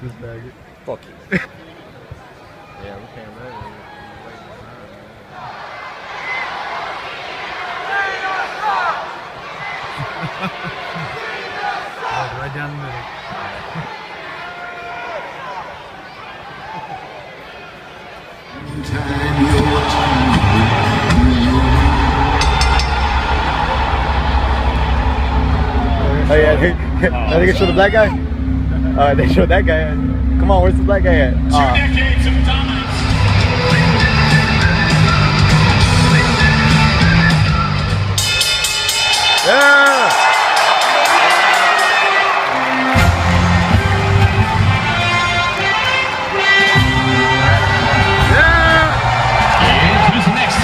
this bagger. Fuck you. Yeah, we can't run it. Right down the middle. Oh yeah, now they can show the black guy? They showed that guy. Come on, where's the black guy at? 2 decades of dominance. Yeah! Who's next?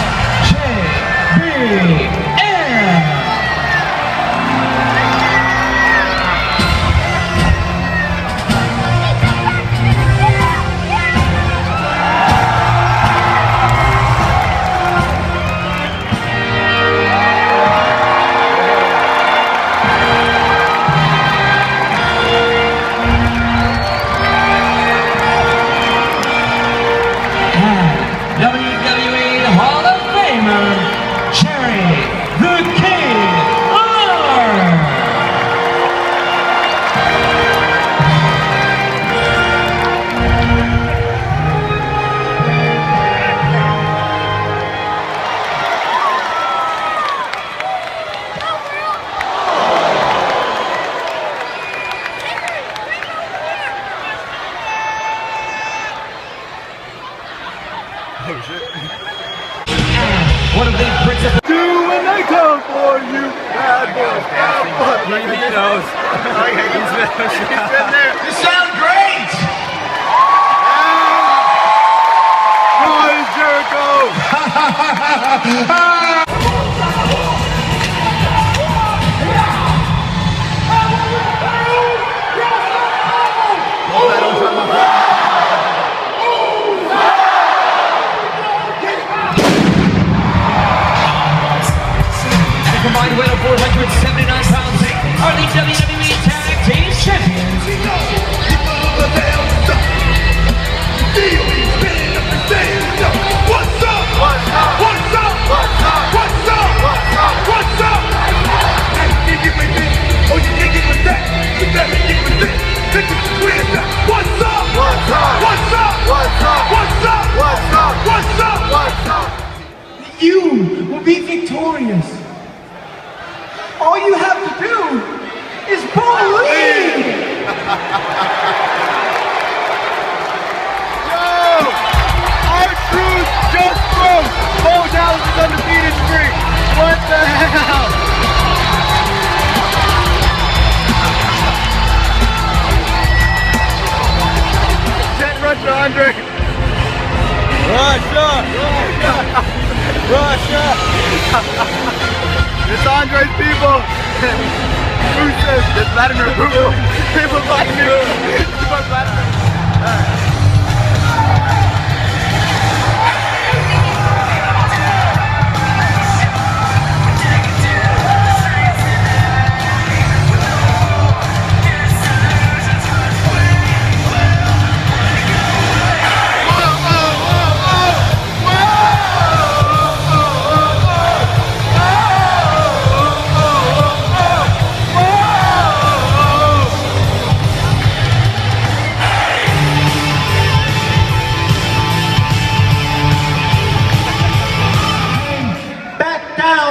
JBL. WWE Hall of Famer, Cherry the King R. Oh shit. One of the principal. Do when they come for you, bad boys. Bad boys. He knows. He's been there. You sound great! Boys, Jericho. Combined weight of 479 pounds are the WWE Tag Team Champions. What's up? What's up? What's up? What's up? What's up? What's up? What's up? You get with this, or you can't get with that. You better get with this. This is weird stuff. What's up? What's up? What's up? What's up? What's up? What's up? What's up? What's up? You will be victorious. All you have to do is believe. Yo! Our truth just broke! Bo Dallas' undefeated streak! What the hell? Jet Russia, Andre! Russia! Russia! It's Andre's people! Who says it's Vladimir Putin? People Vladimir Putin!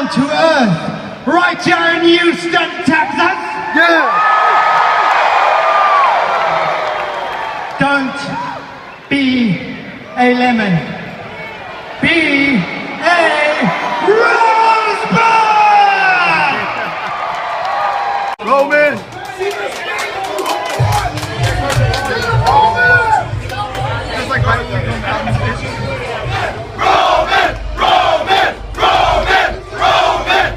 To earth, right here in Houston, Texas. Yeah! Don't be a lemon. Be a rosebud. Roman! Just like right Roman! Roman! Roman! Roman! Roman!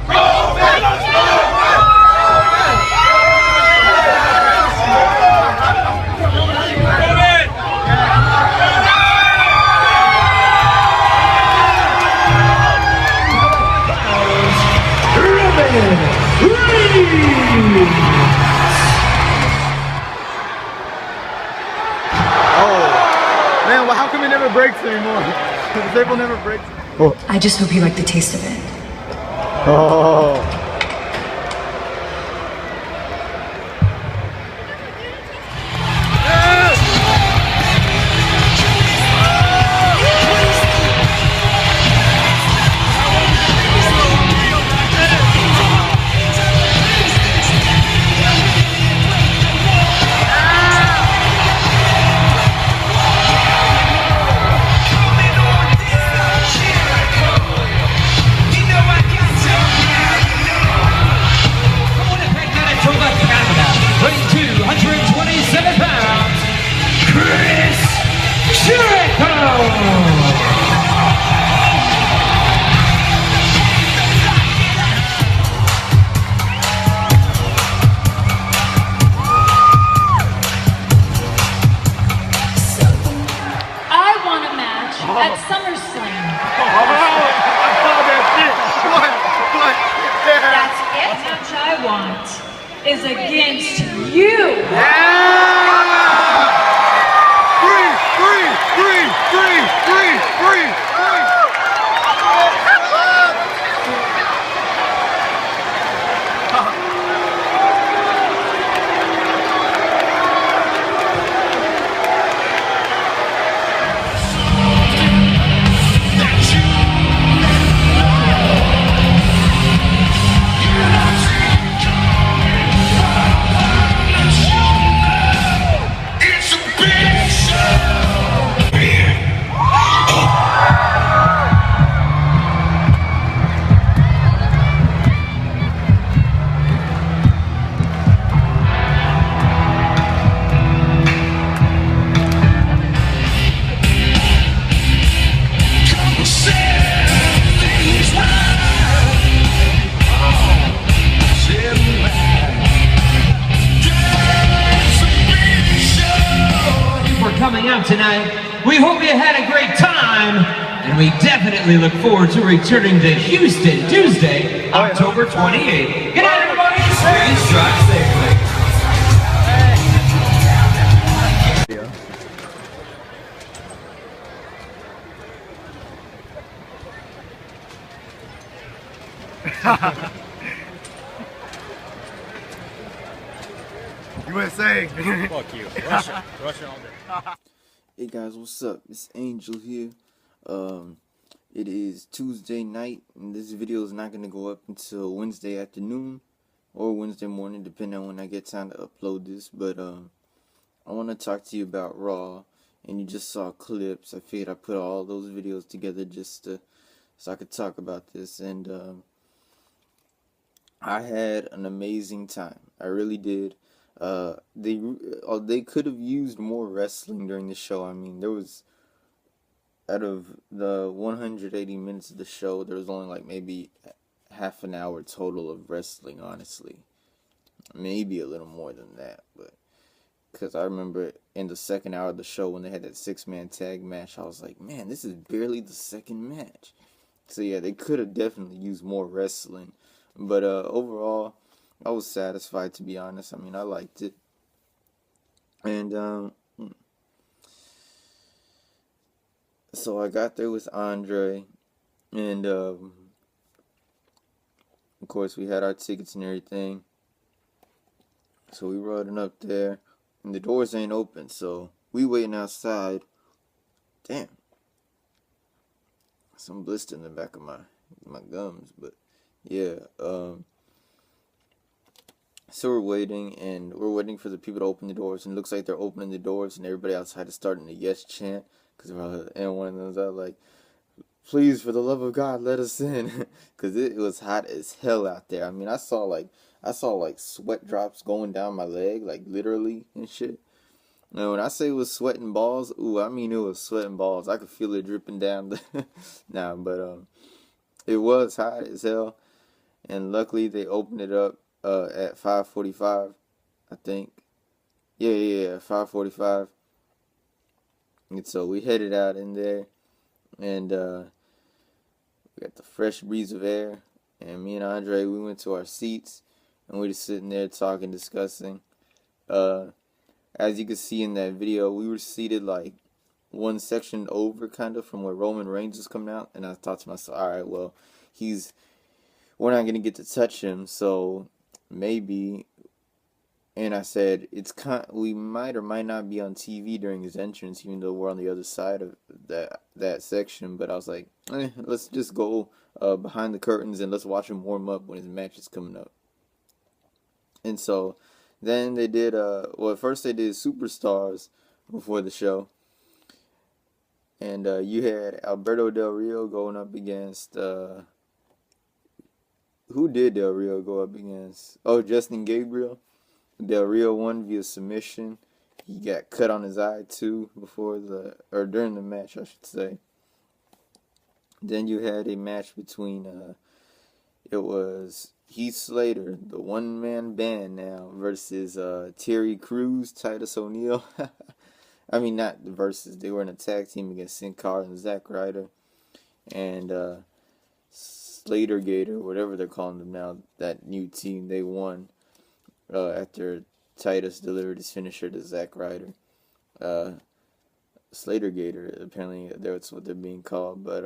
Roman! breaks anymore. The table never breaks. I just hope you like the taste of it. Oh. At SummerSlam. That's it. The match I want is against you. Coming out tonight. We hope you had a great time, and we definitely look forward to returning to Houston Tuesday, October 28th. Good night, everybody. Please drive safely. USA. Fuck you. Russia. Russia all day. Hey guys, what's up? It's Angel here. It is Tuesday night, and this video is not going to go up until Wednesday afternoon or Wednesday morning, depending on when I get time to upload this. But I want to talk to you about Raw, and you just saw clips. I figured I put all those videos together just so I could talk about this, and I had an amazing time. I really did. They could have used more wrestling during the show. I mean, there was, out of the 180 minutes of the show, there was only like maybe half an hour total of wrestling, honestly. Maybe a little more than that, but because I remember in the second hour of the show when they had that 6-man tag match, I was like, man, this is barely the second match. So yeah, they could have definitely used more wrestling, but overall, I was satisfied, to be honest. I mean, I liked it. And, so I got there with Andre. And, of course, we had our tickets and everything. So we rolling up there. And the doors ain't open, so we waiting outside. Damn. Some blister in the back of my gums. But, yeah, so we're waiting, and we're waiting for the people to open the doors, and it looks like they're opening the doors, and everybody outside is starting to yes chant, and one of them's out like, please, for the love of God, let us in, because it was hot as hell out there. I mean, I saw sweat drops going down my leg, like literally and shit. Now, when I say it was sweating balls, ooh, I mean it was sweating balls. I could feel it dripping down. But it was hot as hell, and luckily they opened it up at 5:45, I think. Yeah, 5:45. And so we headed out in there, and we got the fresh breeze of air, and me and Andre, we went to our seats, and we were just sitting there talking, discussing. As you can see in that video, we were seated like one section over, kind of, from where Roman Reigns was coming out. And I thought to myself, all right, well, we're not going to get to touch him, so maybe. And I said, we might or might not be on TV during his entrance, even though we're on the other side of that section. But I was like, let's just go behind the curtains and let's watch him warm up when his match is coming up. And so then they did, at first they did Superstars before the show. And you had Alberto Del Rio going up against, who did Del Rio go up against? Oh, Justin Gabriel. Del Rio won via submission. He got cut on his eye too during the match, I should say. Then you had a match between it was Heath Slater, the one-man band now, versus Terry Crews, Titus O'Neil. I mean, not the versus. They were in a tag team against Sin Cara and Zack Ryder. And Slater Gator, whatever they're calling them now, that new team, they won after Titus delivered his finisher to Zack Ryder. Slater Gator, apparently that's what they're being called. But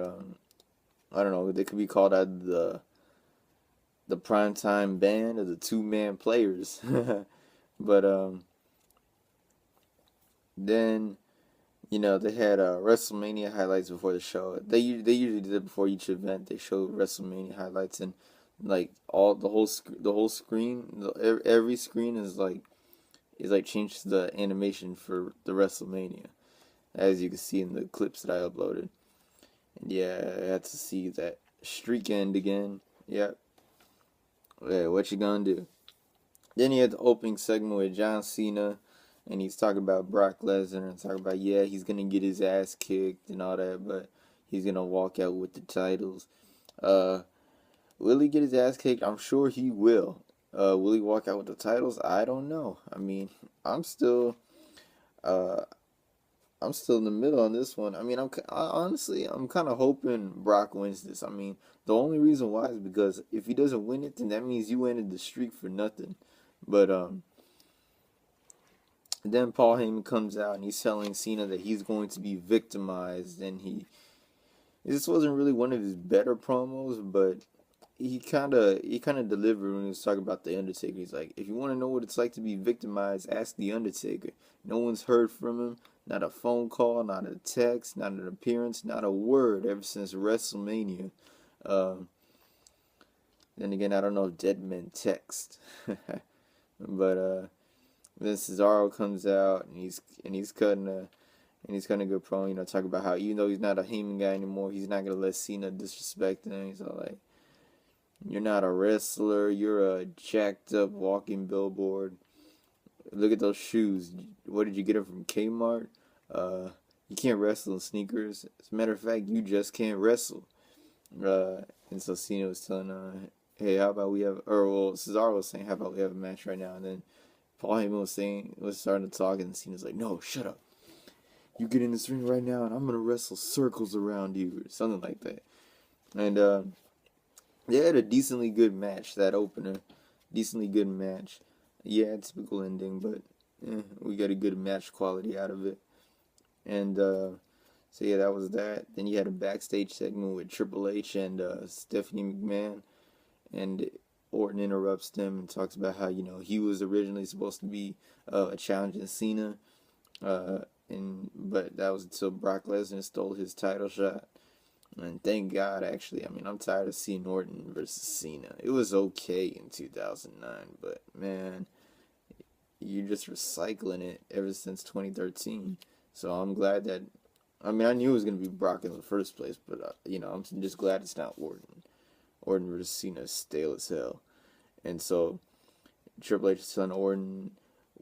I don't know, they could be called either the primetime band or the two-man players. But then, you know, they had WrestleMania highlights before the show. They usually did it before each event. They showed WrestleMania highlights, and like the whole screen, every screen is like changed to the animation for the WrestleMania, as you can see in the clips that I uploaded. And yeah, I had to see that streak end again. Yep. Yeah, what you gonna do? Then you had the opening segment with John Cena, and he's talking about Brock Lesnar and talking about, yeah, he's gonna get his ass kicked and all that, but he's gonna walk out with the titles. Will he get his ass kicked? I'm sure he will. Will he walk out with the titles? I don't know. I mean, I'm still in the middle on this one. I mean, honestly, I'm kind of hoping Brock wins this. I mean, the only reason why is because if he doesn't win it, then that means you ended the streak for nothing. But then Paul Heyman comes out and he's telling Cena that he's going to be victimized, and this wasn't really one of his better promos, but he kind of delivered when he was talking about the Undertaker. He's like, if you want to know what it's like to be victimized, ask the Undertaker. No one's heard from him. Not a phone call, not a text, not an appearance, not a word ever since WrestleMania. Then again, I don't know if dead men text. But then Cesaro comes out and he's cutting a good promo, you know, talking about how even though he's not a Heyman guy anymore, he's not gonna let Cena disrespect him. He's all like, you're not a wrestler, you're a jacked up walking billboard. Look at those shoes. What did you get them from Kmart? You can't wrestle in sneakers. As a matter of fact, you just can't wrestle. And so Cena was telling, hey, how about we have, Cesaro was saying, how about we have a match right now? And then Paul Heyman was starting to talk, and Cena's like, no, shut up. You get in this ring right now, and I'm going to wrestle circles around you, or something like that. And they had a decently good match, that opener. Decently good match. Yeah, typical ending, but we got a good match quality out of it. And so yeah, that was that. Then you had a backstage segment with Triple H and Stephanie McMahon, and Orton interrupts them and talks about how, you know, he was originally supposed to be challenging Cena, but that was until Brock Lesnar stole his title shot. And thank God, actually. I mean, I'm tired of seeing Orton versus Cena. It was okay in 2009, but man, you're just recycling it ever since 2013. So I'm glad that, I mean, I knew it was going to be Brock in the first place, but, you know, I'm just glad it's not Orton. Orton versus Cena is stale as hell. And so Triple H is telling Orton,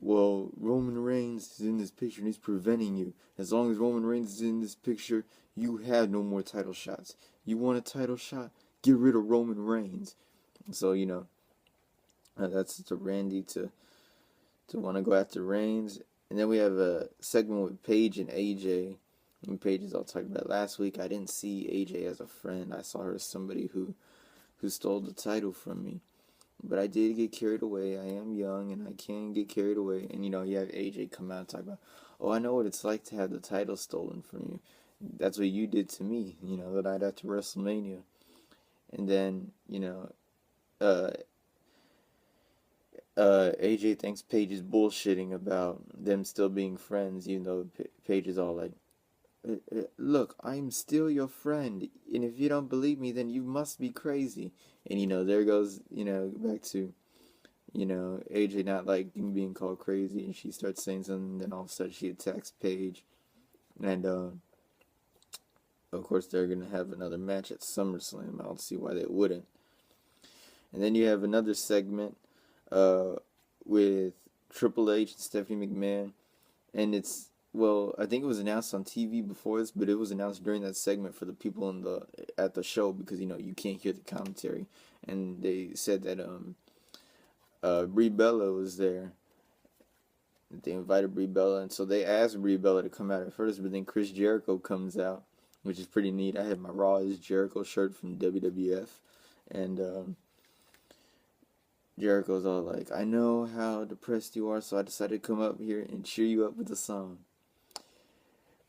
well, Roman Reigns is in this picture and he's preventing you. As long as Roman Reigns is in this picture, you have no more title shots. You want a title shot? Get rid of Roman Reigns. So, you know, that's to Randy to want to go after Reigns. And then we have a segment with Paige and AJ. And Paige is all talking about last week. I didn't see AJ as a friend. I saw her as somebody who stole the title from me. But I did get carried away. I am young and I can get carried away. And, you know, you have AJ come out and talk about, "Oh, I know what it's like to have the title stolen from you. That's what you did to me, you know, the night after WrestleMania." And then, you know, uh, AJ thinks Paige is bullshitting about them still being friends, even though Paige is all like, "Look, I'm still your friend, and if you don't believe me, then you must be crazy." And, you know, there goes, you know, back to, you know, AJ not liking being called crazy, and she starts saying something, and then all of a sudden she attacks Paige. And, of course, they're going to have another match at SummerSlam. I don't see why they wouldn't. And then you have another segment with Triple H and Stephanie McMahon. And it's, well, I think it was announced on TV before this, but it was announced during that segment for the people at the show because, you know, you can't hear the commentary. And they said that Brie Bella was there. They invited Brie Bella, and so they asked Brie Bella to come out at first, but then Chris Jericho comes out, which is pretty neat. I had my Raw is Jericho shirt from WWF, and Jericho's all like, "I know how depressed you are, so I decided to come up here and cheer you up with a song.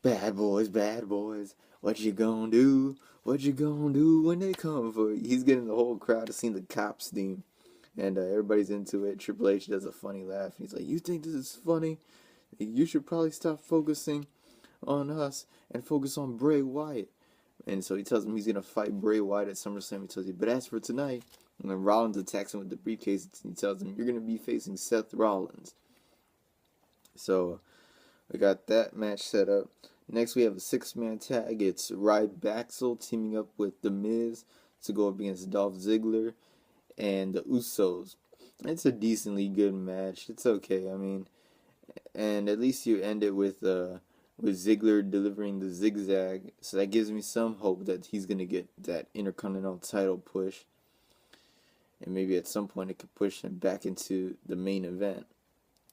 Bad boys, what you gonna do? What you gonna do when they come for you?" He's getting the whole crowd to sing the Cops theme. And everybody's into it. Triple H does a funny laugh. He's like, "You think this is funny? You should probably stop focusing on us and focus on Bray Wyatt." And so he tells him he's going to fight Bray Wyatt at SummerSlam. He tells you, "But as for tonight," and then Rollins attacks him with the briefcase. And he tells him, "You're going to be facing Seth Rollins." So we got that match set up. Next we have a 6-man tag. It's Ryback teaming up with The Miz to go up against Dolph Ziggler and the Usos. It's a decently good match. It's okay. I mean, and at least you end it with Ziggler delivering the zigzag, so that gives me some hope that he's gonna get that Intercontinental title push, and maybe at some point it could push him back into the main event.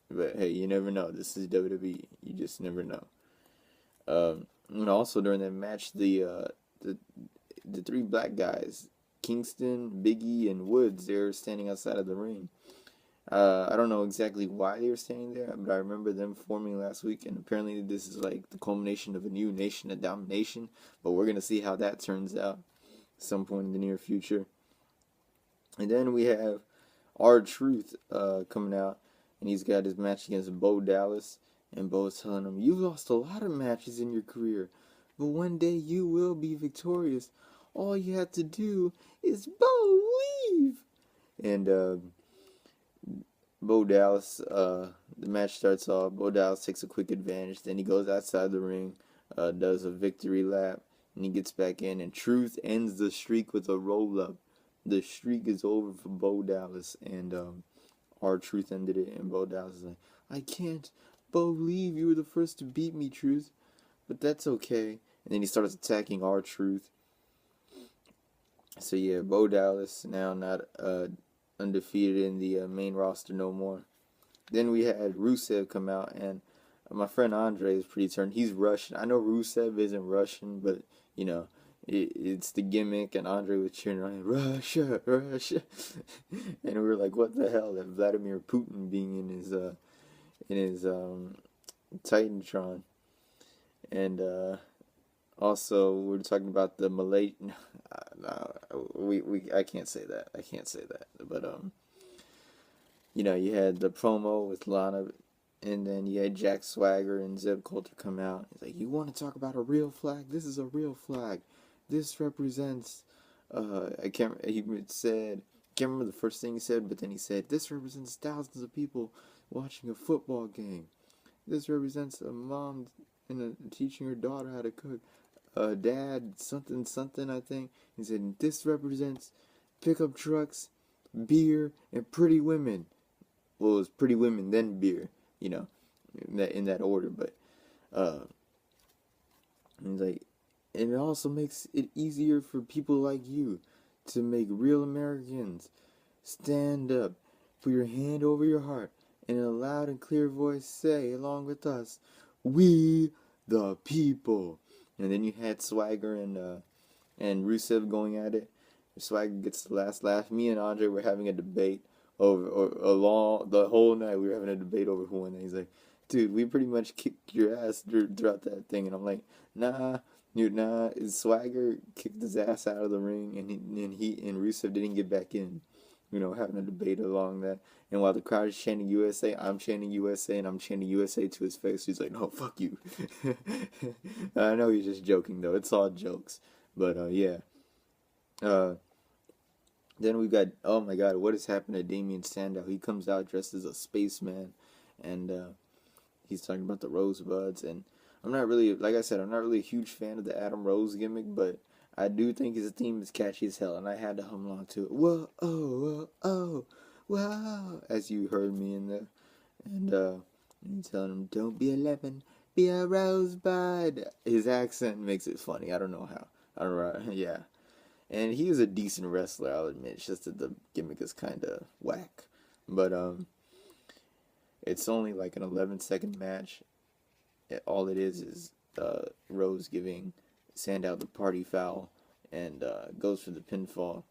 But hey, you never know. This is WWE. You just never know. And also during that match, the 3 black guys, Kingston, Biggie, and Woods, they're standing outside of the ring. I don't know exactly why they were standing there, but I remember them forming last week, and apparently this is like the culmination of a new Nation of Domination, but we're going to see how that turns out at some point in the near future. And then we have R-Truth coming out, and he's got his match against Bo Dallas, and Bo's telling him, "You've lost a lot of matches in your career, but one day you will be victorious. All you have to do is believe." And Bo Dallas, the match starts off. Bo Dallas takes a quick advantage. Then he goes outside the ring, does a victory lap, and he gets back in. And Truth ends the streak with a roll up. The streak is over for Bo Dallas, and R-Truth ended it. And Bo Dallas is like, "I can't believe you were the first to beat me, Truth, but that's okay." And then he starts attacking R-Truth. So yeah, Bo Dallas now not undefeated in the main roster no more. Then we had Rusev come out, and my friend Andre is pretty turned. He's Russian. I know Rusev isn't Russian, but you know, it's the gimmick. And Andre was cheering on Russia, Russia, and we were like, "What the hell?" That Vladimir Putin being in his Titantron, and also, we're talking about the Malaysian. I can't say that. I can't say that. But you know, you had the promo with Lana, and then you had Jack Swagger and Zeb Coulter come out. He's like, "You want to talk about a real flag? This is a real flag. This represents." I can't. He said. Can't remember the first thing he said, but then he said, "This represents thousands of people watching a football game. This represents a mom teaching her daughter how to cook. Dad, something, I think." He said, "This represents pickup trucks, beer, and pretty women." Well, it was pretty women, then beer, you know, in that order. But, he's like, "And it also makes it easier for people like you to make real Americans stand up, put your hand over your heart, and in a loud and clear voice say, along with us, 'We the people.'" And then you had Swagger and Rusev going at it. Swagger gets the last laugh. Me and Andre were having a debate the whole night. We were having a debate over who won. And he's like, dude, we pretty much kicked your ass throughout that thing. And I'm like, nah, dude, nah. His Swagger kicked his ass out of the ring, and Rusev didn't get back in. You know, having a debate along that. And while the crowd is chanting USA, I'm chanting USA, and I'm chanting USA to his face. He's like, no, fuck you. I know he's just joking, though. It's all jokes. But, yeah. Then we got, oh my god, what has happened to Damien Sandow? He comes out dressed as a spaceman, and he's talking about the Rosebuds. And I'm not really, like I said, I'm not really a huge fan of the Adam Rose gimmick, but I do think his theme is catchy as hell, and I had to hum along to it. Whoa, oh, oh, wow, as you heard me in there. And you telling him, don't be a lemon, be a rosebud. His accent makes it funny. I don't know how. I don't know. Yeah. And he is a decent wrestler, I'll admit. It's just that the gimmick is kind of whack. But it's only like an 11-second match. All it is Rose giving Sandow the party foul, and goes for the pinfall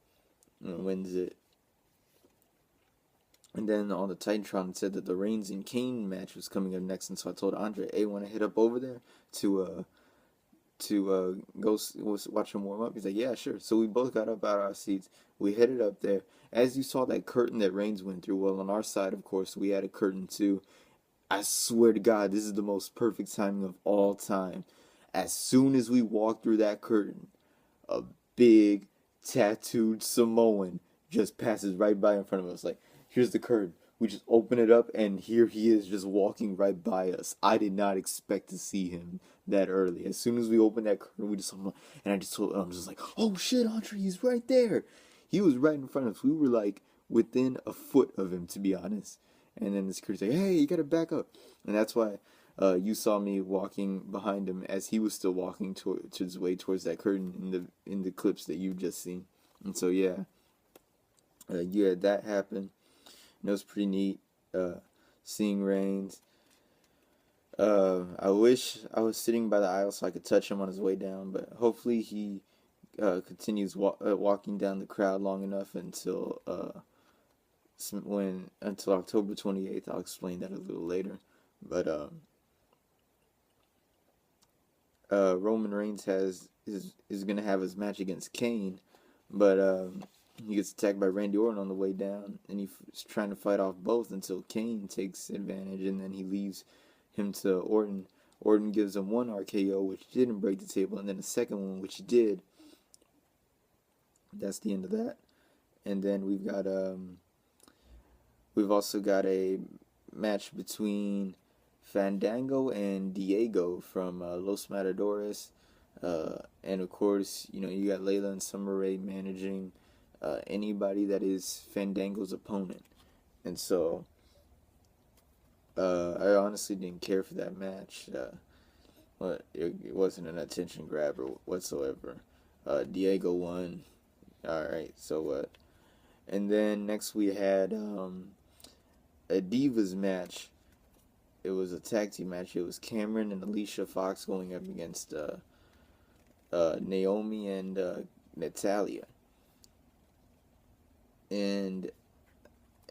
and wins it. And then on the Titantron, it said that the Reigns and Kane match was coming up next, and so I told Andre, hey, want to hit up over there to go watch him warm up? He's like, yeah, sure. So we both got up out of our seats. We headed up there. As you saw that curtain that Reigns went through, well, on our side, of course, we had a curtain too. I swear to God, this is the most perfect timing of all time. As soon as we walked through that curtain, a big tattooed Samoan just passes right by in front of us. Like, here's the curtain. We just open it up, and here he is just walking right by us. I did not expect to see him that early. As soon as we opened that curtain, I'm just like, oh shit, Andre, he's right there. He was right in front of us. We were like within a foot of him, to be honest. And then the security's like, hey, you gotta back up. And that's why you saw me walking behind him as he was still walking towards his way towards that curtain in the clips that you've just seen. And so yeah, that happened. And it was pretty neat seeing Reigns. I wish I was sitting by the aisle so I could touch him on his way down, but hopefully he continues walking down the crowd long enough until October 28th. I'll explain that a little later. But Roman Reigns is going to have his match against Kane, but he gets attacked by Randy Orton on the way down, and he's trying to fight off both until Kane takes advantage, and then he leaves him to Orton. Orton gives him one RKO, which didn't break the table, and then a second one, which did. That's the end of that. And then we've also got a match between Fandango and Diego from Los Matadores. And of course, you got Layla and Summer Rae managing anybody that is Fandango's opponent. And so I honestly didn't care for that match. It wasn't an attention grabber whatsoever. Diego won. Alright, so what? And then next we had a Divas match. It was a tag team match. It was Cameron and Alicia Fox going up against Naomi and Natalia. And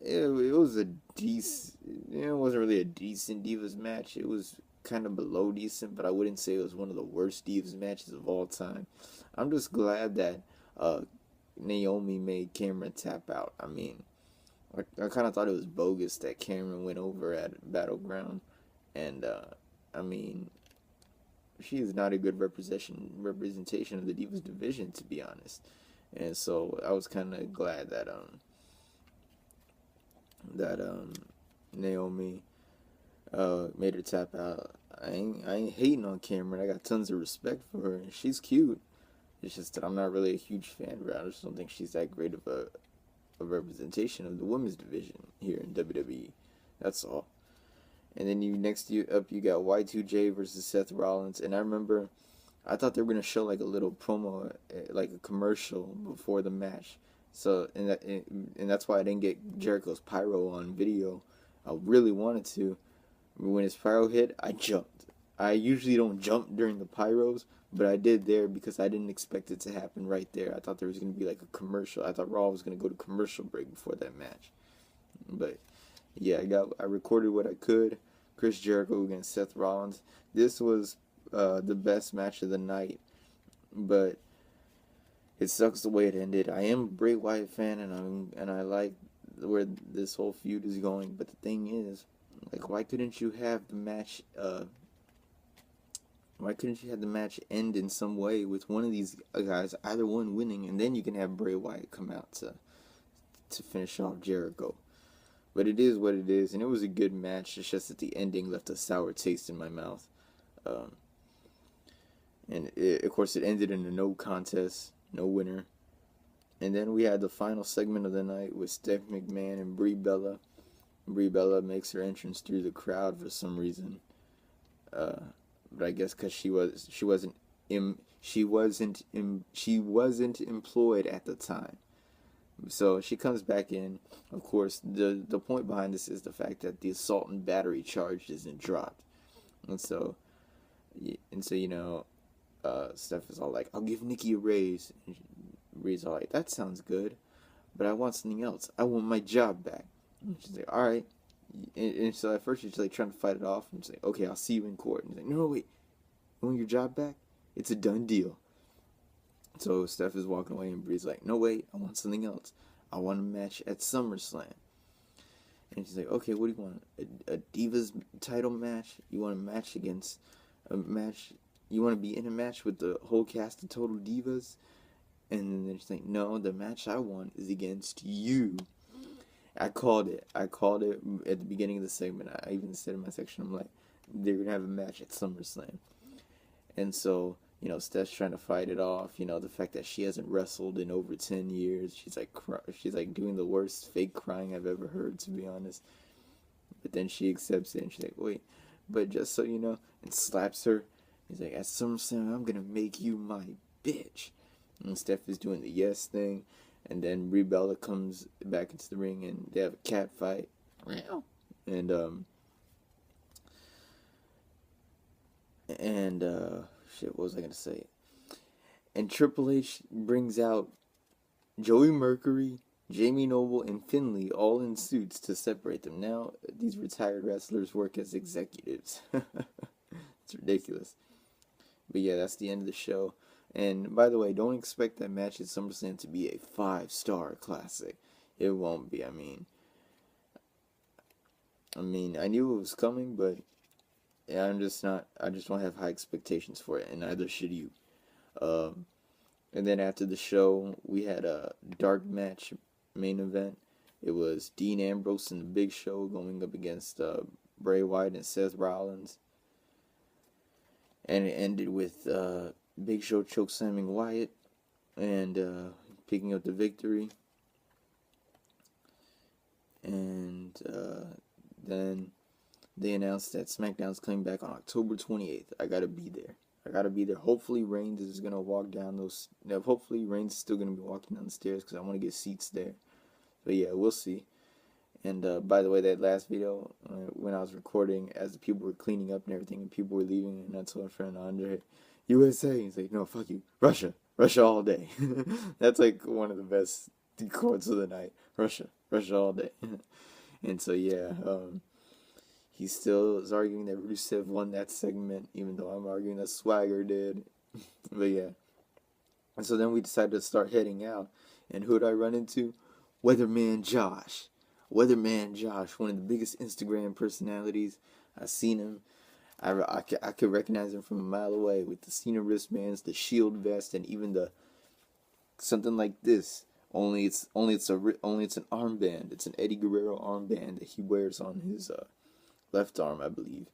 it was a decent. It wasn't really a decent Divas match. It was kind of below decent, but I wouldn't say it was one of the worst Divas matches of all time. I'm just glad that Naomi made Cameron tap out. I mean, I kind of thought it was bogus that Cameron went over at Battleground, and I mean, she is not a good representation of the Divas division, to be honest. And so I was kind of glad that Naomi made her tap out. I ain't hating on Cameron. I got tons of respect for her, and she's cute. It's just that I'm not really a huge fan of her. I just don't think she's that great of a representation of the women's division here in WWE. That's all. And then you got Y2J versus Seth Rollins. And I remember, I thought they were gonna show like a little promo, like a commercial before the match. So and that's why I didn't get Jericho's pyro on video. I really wanted to. When his pyro hit, I jumped. I usually don't jump during the pyros, but I did there because I didn't expect it to happen right there. I thought there was going to be like a commercial. I thought Raw was going to go to commercial break before that match. But yeah, I recorded what I could Chris Jericho against Seth Rollins. This was the best match of the night, but it sucks the way it ended. I am a Bray Wyatt fan, and I like where this whole feud is going. But the thing is, like, why couldn't you have the match? Why couldn't you have the match end in some way with one of these guys, either one winning, and then you can have Bray Wyatt come out to finish off Jericho? But it is what it is, and it was a good match. It's just that the ending left a sour taste in my mouth. Of course, it ended in a no contest, no winner. And then we had the final segment of the night with Steph McMahon and Brie Bella. Brie Bella makes her entrance through the crowd for some reason. But I guess because she wasn't employed at the time. So she comes back in. Of course, the point behind this is the fact that the assault and battery charge isn't dropped, and so you know, Steph is all like, "I'll give Nikki a raise." And Bree's all like, "That sounds good, but I want something else. I want my job back." And she's like, "All right." And so at first she's like trying to fight it off, and she's like, "Okay, I'll see you in court." And he's like, "No, wait, you want your job back? It's a done deal." So Steph is walking away, and Bree's like, "No, wait, I want something else. I want a match at SummerSlam." And she's like, "Okay, what do you want? A Divas title match? You want a match against a match? You want to be in a match with the whole cast of Total Divas?" And then she's like, "No, the match I want is against you." I called it at the beginning of the segment. I even said in my section, I'm like, they're going to have a match at SummerSlam. And so, you know, Steph's trying to fight it off. You know, the fact that she hasn't wrestled in over 10 years. She's like doing the worst fake crying I've ever heard, to be honest. But then she accepts it, and she's like, "Wait, but just so you know," and slaps her. He's like, "At SummerSlam, I'm going to make you my bitch." And Steph is doing the yes thing. And then Brie Bella comes back into the ring, and they have a cat fight. And shit, what was I gonna say? And Triple H brings out Joey Mercury, Jamie Noble, and Finlay all in suits to separate them. Now these retired wrestlers work as executives. It's ridiculous. But yeah, that's the end of the show. And by the way, don't expect that match at SummerSlam to be a 5-star classic. It won't be. I mean, I knew it was coming, but yeah, I just don't have high expectations for it, and neither should you. And then after the show, we had a dark match main event. It was Dean Ambrose and the Big Show going up against Bray Wyatt and Seth Rollins. And it ended with Big Show chokeslamming Wyatt and picking up the victory. And then they announced that SmackDown's coming back on October 28th. I gotta be there. Hopefully Reigns is gonna walk down those. Hopefully Reigns is still gonna be walking down the stairs because I want to get seats there. But yeah, we'll see. And by the way, that last video, when I was recording, as the people were cleaning up and everything, and people were leaving, and I told my friend Andre, "USA." He's like, "No, fuck you, Russia all day." That's like one of the best quotes of the night. Russia all day. And so yeah, he still is arguing that Rusev won that segment, even though I'm arguing that Swagger did. But yeah. And so then we decided to start heading out. And who'd I run into? Weatherman Josh. Weatherman Josh, one of the biggest Instagram personalities. I've seen him. I could recognize him from a mile away with the Cena wristbands, the Shield vest, and even the something like this. Only it's an armband. It's an Eddie Guerrero armband that he wears on his left arm, I believe.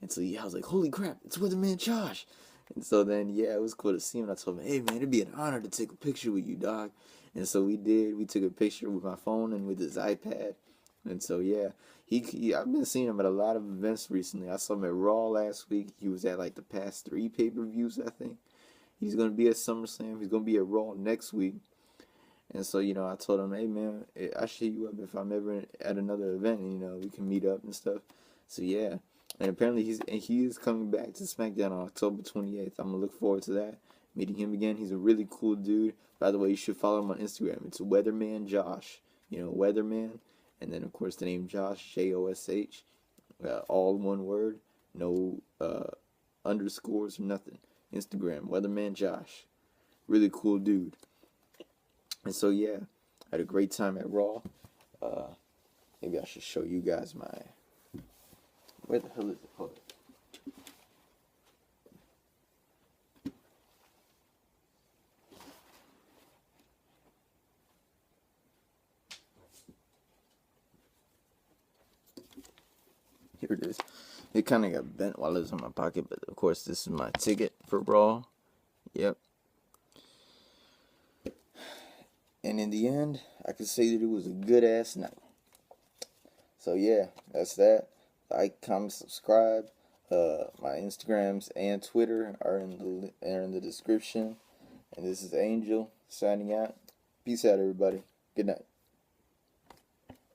And so yeah, I was like, "Holy crap, it's Weatherman Josh!" And so then yeah, it was cool to see him. And I told him, "Hey man, it'd be an honor to take a picture with you, dog." And so we did. We took a picture with my phone and with his iPad. And so yeah, I've been seeing him at a lot of events recently. I saw him at Raw last week. He was at like the past 3 pay-per-views, I think. He's gonna be at SummerSlam. He's gonna be at Raw next week. And so, you know, I told him, "Hey man, I should hit you up if I'm ever at another event, and, you know, we can meet up and stuff." So yeah, and apparently he is coming back to SmackDown on October 28th. I'm gonna look forward to that, meeting him again. He's a really cool dude. By the way, you should follow him on Instagram. It's Weatherman Josh. You know, Weatherman, and then of course the name Josh, Josh. All one word, no underscores or nothing. Instagram, Weatherman Josh. Really cool dude. And so yeah, I had a great time at Raw. Maybe I should show you guys my... Where the hell is it? Hold on. Here it is. It kind of got bent while it was in my pocket, but of course this is my ticket for Raw. Yep. And in the end, I could say that it was a good ass night. So yeah, that's that. Like, comment, subscribe. My Instagrams and Twitter are in the description. And this is Angel signing out. Peace out, everybody. Good night.